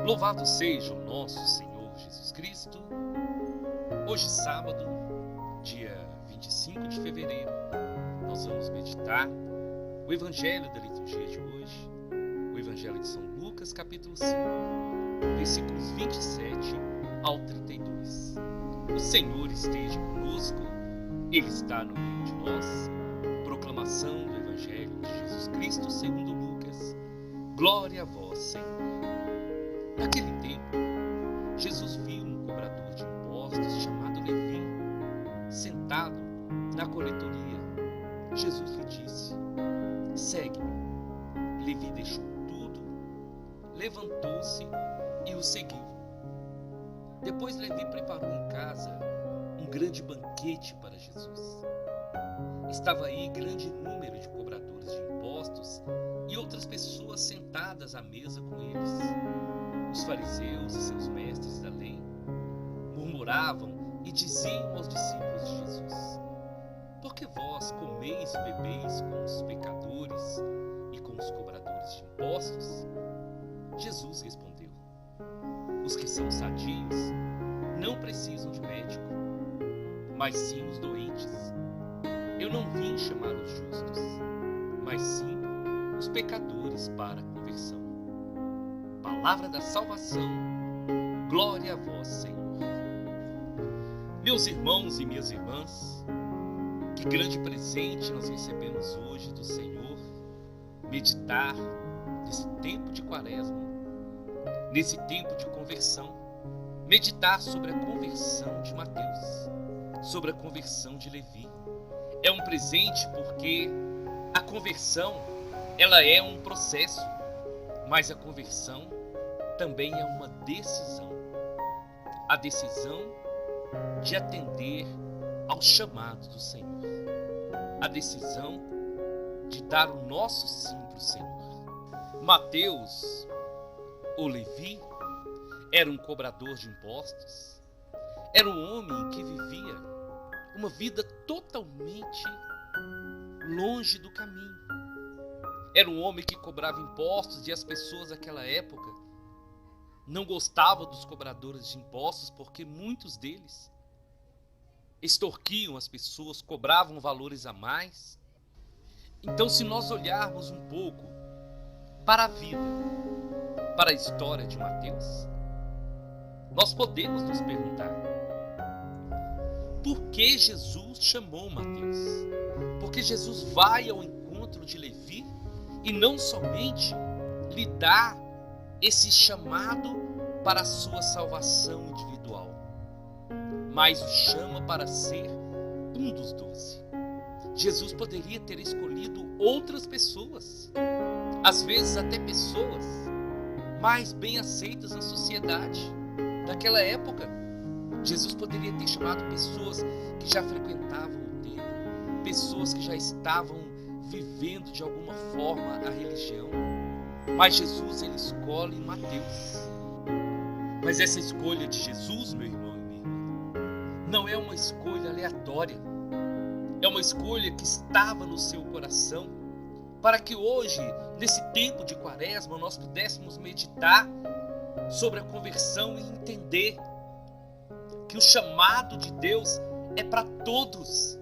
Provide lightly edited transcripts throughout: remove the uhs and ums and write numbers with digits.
Louvado seja o nosso Senhor Jesus Cristo. Hoje, sábado, dia 25 de fevereiro, nós vamos meditar o Evangelho da liturgia de hoje, o Evangelho de São Lucas, capítulo 5, versículos 27 ao 32. O Senhor esteja conosco, Ele está no meio de nós. Proclamação do Evangelho de Jesus Cristo segundo Lucas. Glória a vós, Senhor. Naquele tempo, Jesus viu um cobrador de impostos chamado Levi, sentado na coletoria. Jesus lhe disse: segue-me. Levi deixou tudo, levantou-se e o seguiu. Depois Levi preparou em casa um grande banquete para Jesus. Estava aí grande número de cobradores de impostos e outras pessoas sentadas à mesa com eles. Os fariseus e seus mestres da lei murmuravam e diziam aos discípulos de Jesus: por que vós comeis e bebeis com os pecadores e com os cobradores de impostos? Jesus respondeu: os que são sadios não precisam de médico, mas sim os doentes. Eu não vim chamar os justos, mas sim os pecadores para a conversão. Palavra da salvação, glória a vós, Senhor. Meus irmãos e minhas irmãs, que grande presente nós recebemos hoje do Senhor, meditar nesse tempo de quaresma, nesse tempo de conversão, meditar sobre a conversão de Mateus, sobre a conversão de Levi. É um presente porque a conversão, ela é um processo, mas a conversão também é uma decisão. A decisão de atender ao chamado do Senhor. A decisão de dar o nosso sim para o Senhor. Mateus, ou Levi, era um cobrador de impostos. Era um homem que vivia uma vida totalmente longe do caminho. Era um homem que cobrava impostos e as pessoas daquela época não gostavam dos cobradores de impostos porque muitos deles extorquiam as pessoas, cobravam valores a mais. Então, se nós olharmos um pouco para a vida, para a história de Mateus, nós podemos nos perguntar: por que Jesus chamou Mateus? Porque Jesus vai ao encontro de Levi e não somente lhe dá esse chamado para a sua salvação individual, mas o chama para ser um dos 12. Jesus poderia ter escolhido outras pessoas, às vezes até pessoas mais bem aceitas na sociedade daquela época. Jesus poderia ter chamado pessoas que já frequentavam o templo, pessoas que já estavam vivendo de alguma forma a religião. Mas Jesus, ele escolhe Mateus. Mas essa escolha de Jesus, meu irmão e minha irmã, não é uma escolha aleatória. É uma escolha que estava no seu coração, para que hoje, nesse tempo de quaresma, nós pudéssemos meditar sobre a conversão e entender que o chamado de Deus é para todos,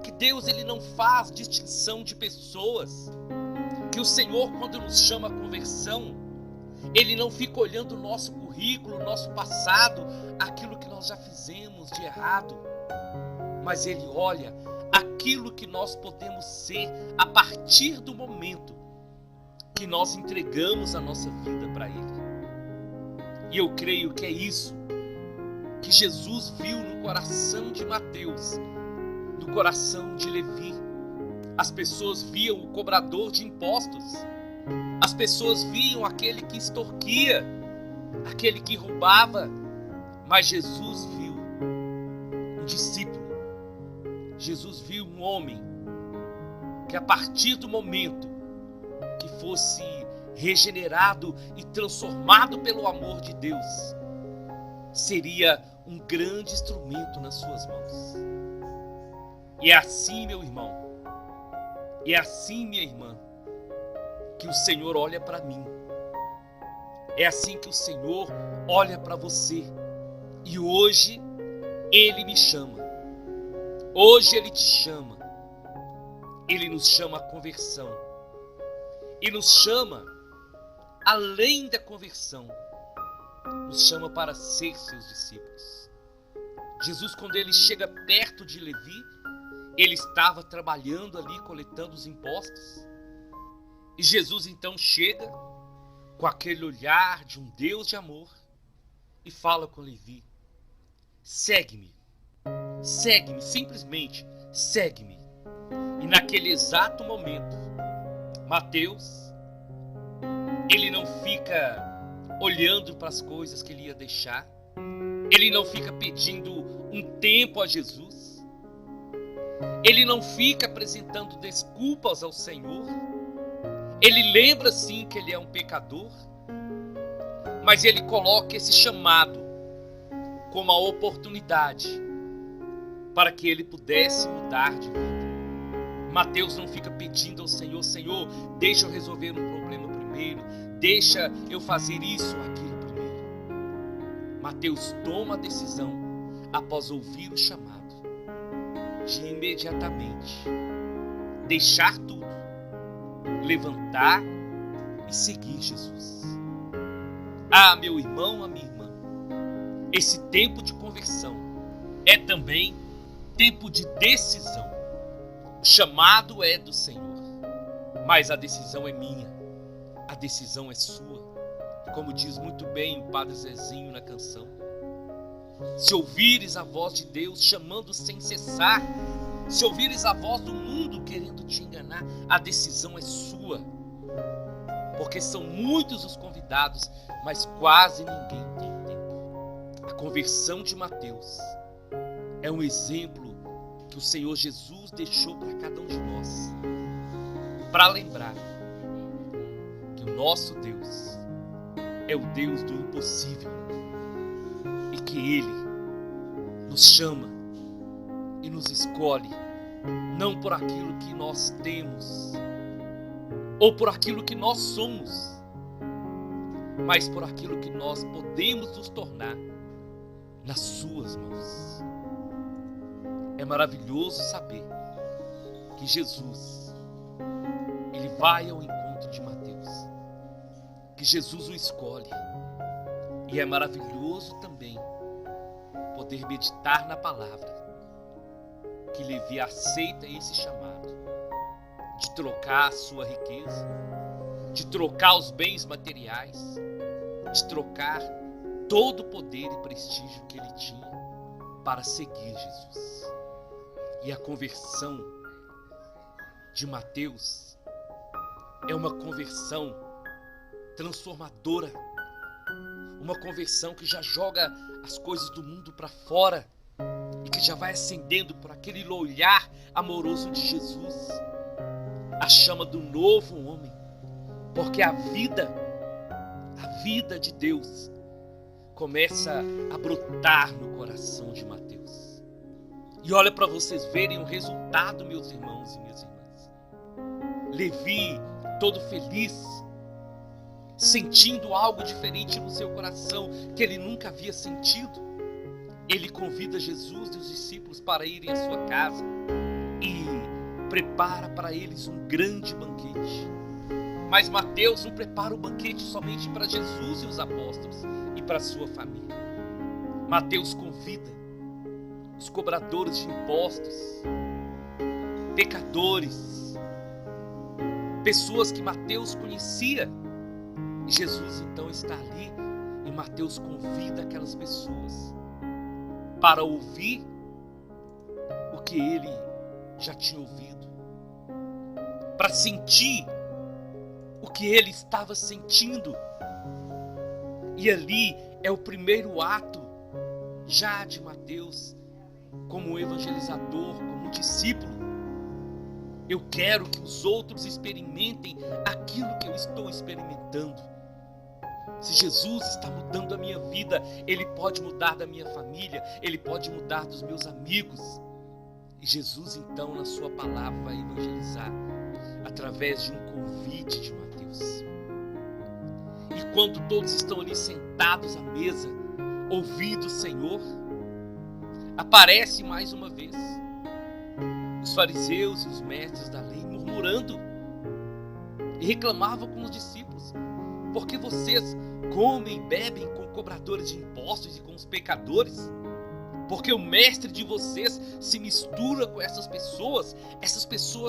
que Deus, ele não faz distinção de pessoas, que o Senhor, quando nos chama a conversão, ele não fica olhando o nosso currículo, o nosso passado, aquilo que nós já fizemos de errado, mas ele olha aquilo que nós podemos ser a partir do momento que nós entregamos a nossa vida para ele. E eu creio que é isso que Jesus viu no coração de Mateus, no coração de Levi. As pessoas viam o cobrador de impostos, as pessoas viam aquele que extorquia, aquele que roubava, mas Jesus viu um discípulo. Jesus viu um homem que, a partir do momento que fosse regenerado e transformado pelo amor de Deus, seria um grande instrumento nas suas mãos. E é assim, meu irmão, e é assim, minha irmã, que o Senhor olha para mim, É assim que o Senhor olha para você. E hoje Ele me chama. Hoje Ele te chama. Ele nos chama à conversão. E nos chama, além da conversão, nos chama para ser seus discípulos. Jesus, quando ele chega perto de Levi, ele estava trabalhando ali, coletando os impostos. E Jesus então chega com aquele olhar de um Deus de amor e fala com Levi: segue-me, segue-me, simplesmente segue-me. E naquele exato momento, Mateus, ele não fica olhando para as coisas que ele ia deixar, ele não fica pedindo um tempo a Jesus, ele não fica apresentando desculpas ao Senhor, ele lembra sim que ele é um pecador, mas ele coloca esse chamado como a oportunidade para que ele pudesse mudar de vida. Mateus não fica pedindo ao Senhor: Senhor, deixa eu resolver um problema primeiro, deixa eu fazer isso ou aquilo primeiro. Mateus toma a decisão, após ouvir o chamado, de imediatamente deixar tudo, levantar e seguir Jesus. Ah, meu irmão, a minha irmã, esse tempo de conversão é também tempo de decisão. O chamado é do Senhor, mas a decisão é minha, a decisão é sua. Como diz muito bem o Padre Zezinho na canção: se ouvires a voz de Deus chamando sem cessar, se ouvires a voz do mundo querendo te enganar, a decisão é sua. Porque são muitos os convidados, mas quase ninguém tem tempo. A conversão de Mateus é um exemplo que o Senhor Jesus deixou para cada um de nós, para lembrar que o nosso Deus é o Deus do impossível e que Ele nos chama e nos escolhe não por aquilo que nós temos ou por aquilo que nós somos, mas por aquilo que nós podemos nos tornar nas suas mãos. É maravilhoso saber que Jesus, ele vai ao encontro de Mateus, que Jesus o escolhe. E é maravilhoso também poder meditar na palavra, que Levi aceita esse chamado de trocar a sua riqueza, de trocar os bens materiais, de trocar todo o poder e prestígio que ele tinha para seguir Jesus. E a conversão de Mateus é uma conversão transformadora, uma conversão que já joga as coisas do mundo para fora e que já vai acendendo por aquele olhar amoroso de Jesus a chama do novo homem, porque a vida de Deus começa a brotar no coração de Mateus. E olha para vocês verem o resultado, meus irmãos e minhas irmãs. Levi, todo feliz, sentindo algo diferente no seu coração que ele nunca havia sentido, ele convida Jesus e os discípulos para irem à sua casa e prepara para eles um grande banquete. Mas Mateus não prepara o banquete somente para Jesus e os apóstolos e para a sua família. Mateus convida os cobradores de impostos, pecadores, pessoas que Mateus conhecia. E Jesus então está ali e Mateus convida aquelas pessoas para ouvir o que ele já tinha ouvido, para sentir o que ele estava sentindo. E ali é o primeiro ato já de Mateus como evangelizador, como discípulo. Eu quero que os outros experimentem aquilo que eu estou experimentando. Se Jesus está mudando a minha vida, Ele pode mudar da minha família, Ele pode mudar dos meus amigos. E Jesus então na sua palavra vai evangelizar através de um convite de Mateus. E enquanto todos estão ali sentados à mesa, ouvindo o Senhor, aparece mais uma vez os fariseus e os mestres da lei murmurando e reclamavam com os discípulos: por que vocês comem e bebem com cobradores de impostos e com os pecadores? Porque o mestre de vocês se mistura com essas pessoas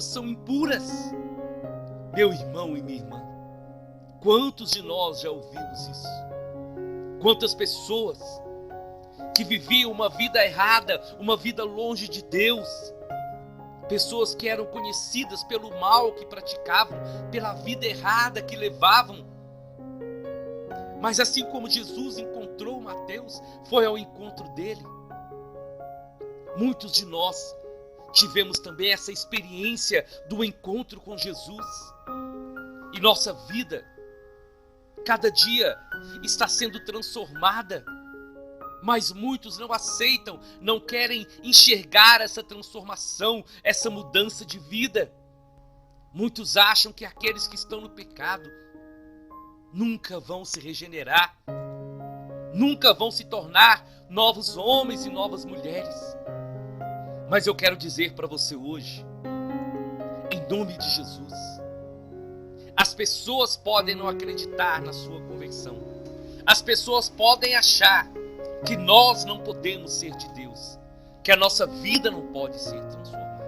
são impuras. Meu irmão e minha irmã, quantos de nós já ouvimos isso? Quantas pessoas que viviam uma vida errada, uma vida longe de Deus, pessoas que eram conhecidas pelo mal que praticavam, pela vida errada que levavam. Mas assim como Jesus encontrou Mateus, foi ao encontro dele. Muitos de nós tivemos também essa experiência do encontro com Jesus. E nossa vida, cada dia, está sendo transformada. Mas muitos não aceitam, não querem enxergar essa transformação, essa mudança de vida. Muitos acham que aqueles que estão no pecado nunca vão se regenerar, nunca vão se tornar novos homens e novas mulheres. Mas eu quero dizer para você hoje, em nome de Jesus, as pessoas podem não acreditar na sua conversão. As pessoas podem achar que nós não podemos ser de Deus, que a nossa vida não pode ser transformada.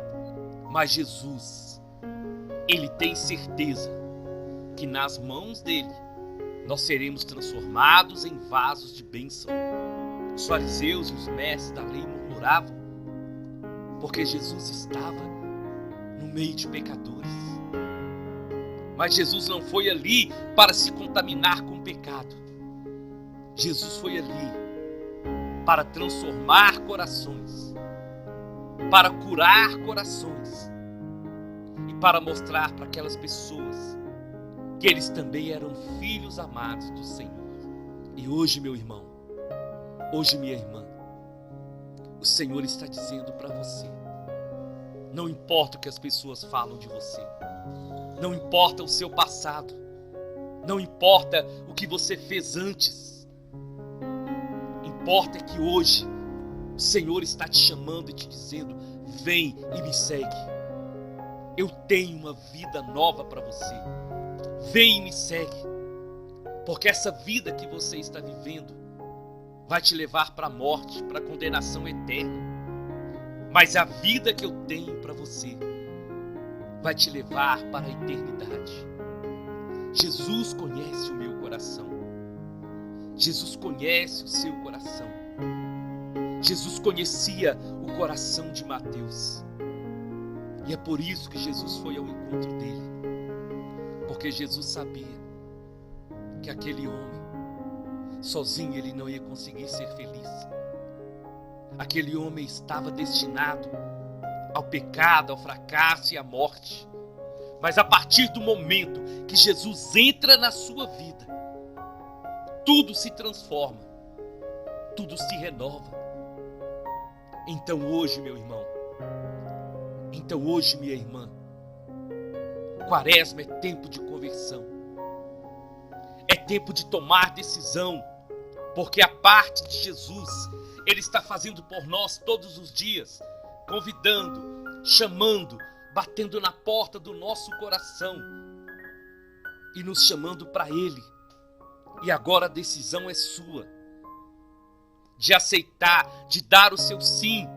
Mas Jesus, Ele tem certeza que nas mãos dele nós seremos transformados em vasos de bênção. Os fariseus e os mestres da lei murmuravam porque Jesus estava no meio de pecadores. Mas Jesus não foi ali para se contaminar com o pecado. Jesus foi ali para transformar corações, para curar corações e para mostrar para aquelas pessoas que eles também eram filhos amados do Senhor. E hoje, meu irmão, hoje, minha irmã, o Senhor está dizendo para você: não importa o que as pessoas falam de você, não importa o seu passado, não importa o que você fez antes, importa que hoje o Senhor está te chamando e te dizendo: vem e me segue. Eu tenho uma vida nova para você. Vem e me segue. Porque essa vida que você está vivendo vai te levar para a morte, para a condenação eterna. Mas a vida que eu tenho para você vai te levar para a eternidade. Jesus conhece o meu coração. Jesus conhece o seu coração. Jesus conhecia o coração de Mateus. E é por isso que Jesus foi ao encontro dele. Porque Jesus sabia que aquele homem, sozinho, ele não ia conseguir ser feliz. Aquele homem estava destinado ao pecado, ao fracasso e à morte. Mas a partir do momento que Jesus entra na sua vida, tudo se transforma, tudo se renova. Então hoje, meu irmão, então hoje, minha irmã, Quaresma é tempo de conversão. É tempo de tomar decisão, porque a parte de Jesus, Ele está fazendo por nós todos os dias, convidando, chamando, batendo na porta do nosso coração e nos chamando para Ele. E agora a decisão é sua, de aceitar, de dar o seu sim,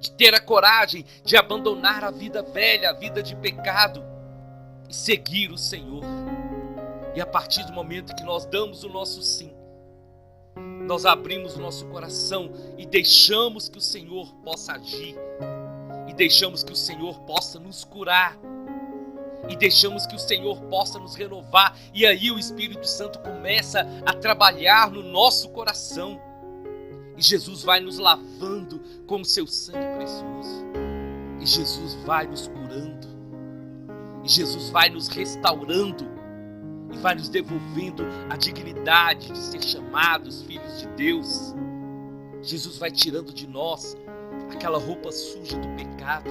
de ter a coragem de abandonar a vida velha, a vida de pecado e seguir o Senhor. E a partir do momento que nós damos o nosso sim, nós abrimos o nosso coração e deixamos que o Senhor possa agir, e deixamos que o Senhor possa nos curar, e deixamos que o Senhor possa nos renovar, e aí o Espírito Santo começa a trabalhar no nosso coração, e Jesus vai nos lavando com o seu sangue precioso, e Jesus vai nos curando, e Jesus vai nos restaurando, e vai nos devolvendo a dignidade de ser chamados filhos de Deus. Jesus vai tirando de nós aquela roupa suja do pecado.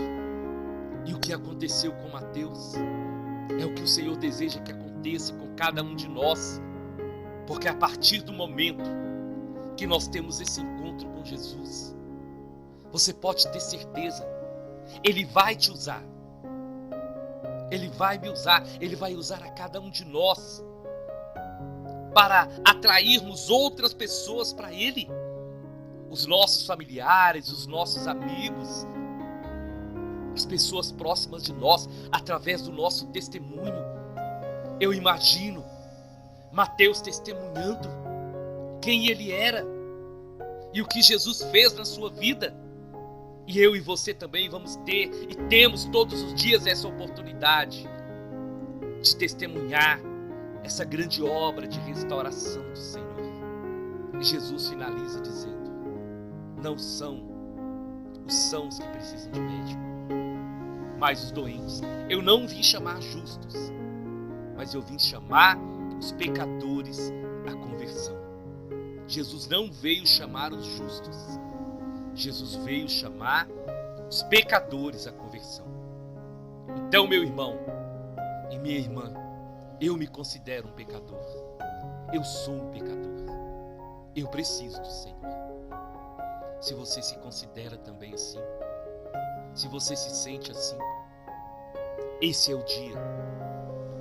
E o que aconteceu com Mateus é o que o Senhor deseja que aconteça com cada um de nós. Porque a partir do momento que nós temos esse encontro com Jesus, você pode ter certeza, Ele vai te usar. Ele vai me usar, Ele vai usar a cada um de nós para atrairmos outras pessoas para Ele. Os nossos familiares, os nossos amigos, as pessoas próximas de nós, através do nosso testemunho. Eu imagino Mateus testemunhando quem ele era e o que Jesus fez na sua vida. E eu e você também vamos ter e temos todos os dias essa oportunidade de testemunhar essa grande obra de restauração do Senhor. E Jesus finaliza dizendo: não são os sãos que precisam de médico, mas os doentes. Eu não vim chamar justos, mas eu vim chamar os pecadores à conversão. Jesus não veio chamar os justos, Jesus veio chamar os pecadores à conversão. Então, meu irmão e minha irmã, eu me considero um pecador. Eu sou um pecador. Eu preciso do Senhor. Se você se considera também assim, se você se sente assim, esse é o dia,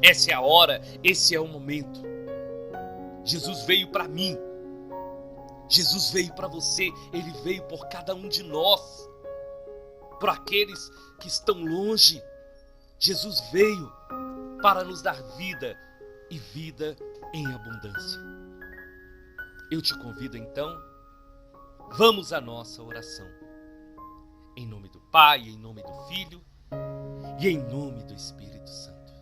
essa é a hora, esse é o momento. Jesus veio para mim, Jesus veio para você, Ele veio por cada um de nós, por aqueles que estão longe. Jesus veio para nos dar vida e vida em abundância. Eu te convido então, vamos à nossa oração. Em nome do Pai, em nome do Filho e em nome do Espírito Santo.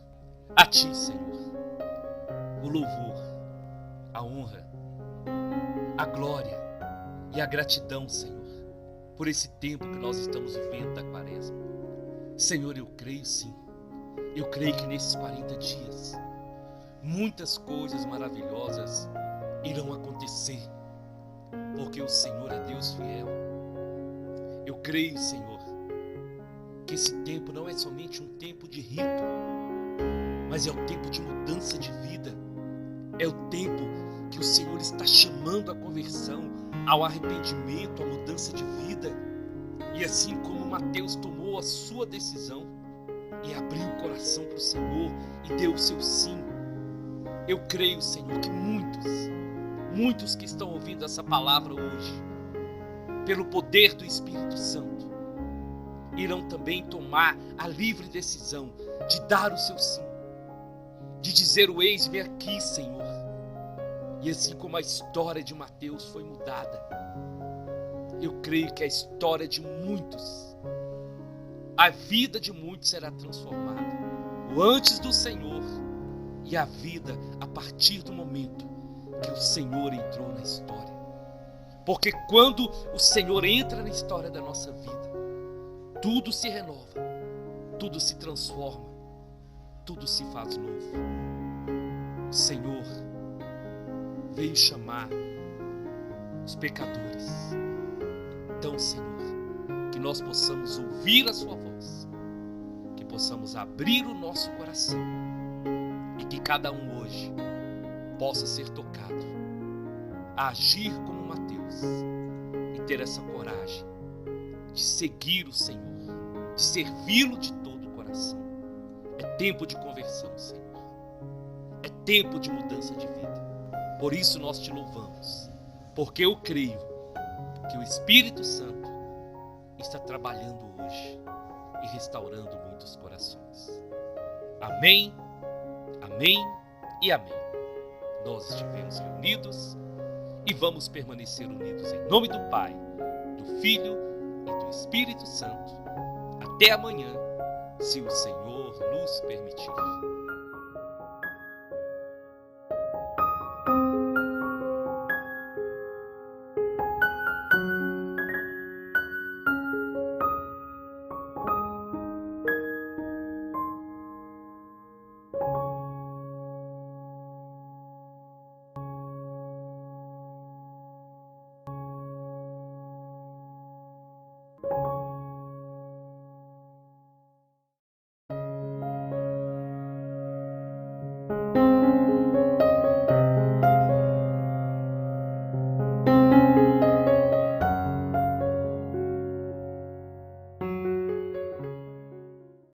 A Ti, Senhor, o louvor, a honra, a glória e a gratidão, Senhor, por esse tempo que nós estamos vivendo da Quaresma. Senhor, eu creio sim, eu creio que nesses 40 dias muitas coisas maravilhosas irão acontecer, porque o Senhor é Deus fiel. Eu creio, Senhor, que esse tempo não é somente um tempo de rito, mas é o tempo de mudança de vida. É o tempo que o Senhor está chamando a conversão, ao arrependimento, à mudança de vida. E assim como Mateus tomou a sua decisão e abriu o coração para o Senhor e deu o seu sim, eu creio, Senhor, que muitos que estão ouvindo essa palavra hoje, pelo poder do Espírito Santo, irão também tomar a livre decisão de dar o seu sim, de dizer: o eis-me aqui, Senhor. E assim como a história de Mateus foi mudada, eu creio que a história de muitos, a vida de muitos será transformada. O antes do Senhor e a vida a partir do momento que o Senhor entrou na história. Porque quando o Senhor entra na história da nossa vida, tudo se renova, tudo se transforma, tudo se faz novo. O Senhor veio chamar os pecadores. Então, Senhor, que nós possamos ouvir a sua voz, que possamos abrir o nosso coração e que cada um hoje possa ser tocado a agir como Mateus e ter essa coragem de seguir o Senhor, de servi-lo de todo o coração. É tempo de conversão, Senhor. É tempo de mudança de vida. Por isso nós te louvamos, porque eu creio que o Espírito Santo está trabalhando hoje e restaurando muitos corações. Amém, amém e amém. Nós estivemos reunidos e vamos permanecer unidos em nome do Pai, do Filho e do Espírito Santo. Até amanhã, se o Senhor nos permitir.